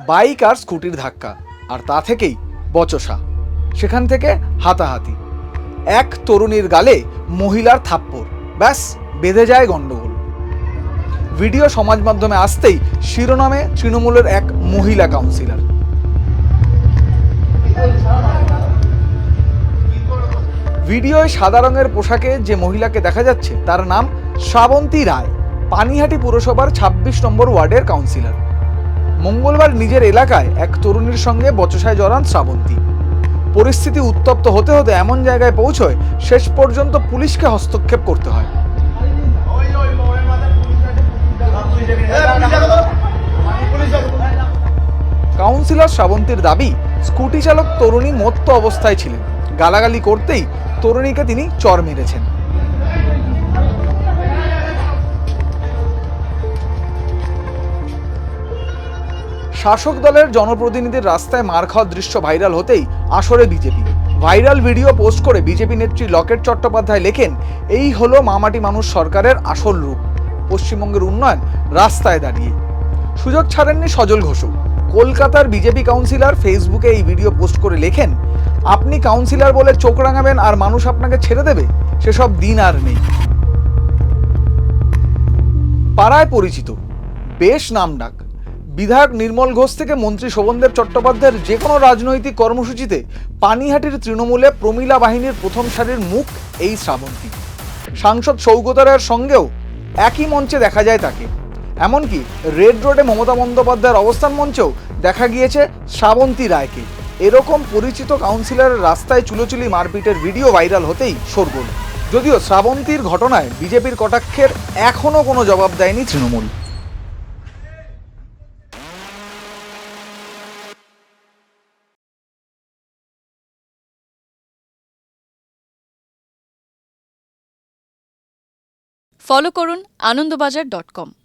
Bike আর স্কুটির ধাক্কা, আর তা থেকেই বচসা, সেখান থেকে হাতাহাতি, এক তরুণীর গালে মহিলার থাপ্পড়, ব্যাস বেঁধে যায় গন্ডগোল। ভিডিও সমাজ মাধ্যমে আসতেই শিরোনামে তৃণমূলের এক মহিলা কাউন্সিলর। ভিডিওয় সাদা রঙের পোশাকে যে মহিলাকে দেখা যাচ্ছে তার নাম শ্রাবন্তী রায়, পানিহাটি পুরসভার ২৬ নম্বর ওয়ার্ডের কাউন্সিলর। মঙ্গলবার নিজের এলাকায় এক তরুণীর সঙ্গে বচসায় জড়ান শ্রাবন্তী। পরিস্থিতি উত্তপ্ত হতে হতে এমন জায়গায় পৌঁছয় শেষ পর্যন্ত পুলিশকে হস্তক্ষেপ করতে হয়। কাউন্সিলর শ্রাবন্তীর দাবি, স্কুটি চালক তরুণী মত্ত অবস্থায় ছিলেন, গালাগালি করতেই তরুণীকে তিনি চড় মেরেছেন। শাসক দলের জনপ্রতিনিধির রাস্তায় মার খাওয়ার দৃশ্য ভাইরাল হতেই আসরে বিজেপি। ভাইরাল ভিডিও পোস্ট করে বিজেপি নেত্রী লকেট চট্টোপাধ্যায় লেখেন, এই হলো মামাটি মানুষ সরকারের আসল রূপ, পশ্চিমবঙ্গের উন্নয়ন রাস্তায় দাঁড়িয়ে। সুযোগ ছাড়েননি সজল ঘোষও। কলকাতার বিজেপি কাউন্সিলর ফেসবুকে এই ভিডিও পোস্ট করে লেখেন, আপনি কাউন্সিলর বলে চোখ রাঙাবেন আর মানুষ আপনাকে ছেড়ে দেবে, সেসব দিন আর নেই। পাড়ায় পরিচিত, বেশ নামডাক। বিধায়ক নির্মল ঘোষ থেকে মন্ত্রী শোভনদেব চট্টোপাধ্যায়ের যে কোনো রাজনৈতিক কর্মসূচিতে পানিহাটির তৃণমূলে প্রমীলা বাহিনীর প্রথম সারির মুখ এই শ্রাবন্তী। সাংসদ সৌগত রায়ের সঙ্গেও একই মঞ্চে দেখা যায় তাকে। এমনকি রেড রোডে মমতা বন্দ্যোপাধ্যায়ের অবস্থান মঞ্চেও দেখা গিয়েছে শ্রাবন্তী রায়কে। এরকম পরিচিত কাউন্সিলরের রাস্তায় চুলোচুলি মারপিটের ভিডিও ভাইরাল হতেই শোরগোল। যদিও শ্রাবন্তীর ঘটনায় বিজেপির কটাক্ষের এখনও কোনো জবাব দেয়নি তৃণমূল। ফলো করুন আনন্দবাজার.com।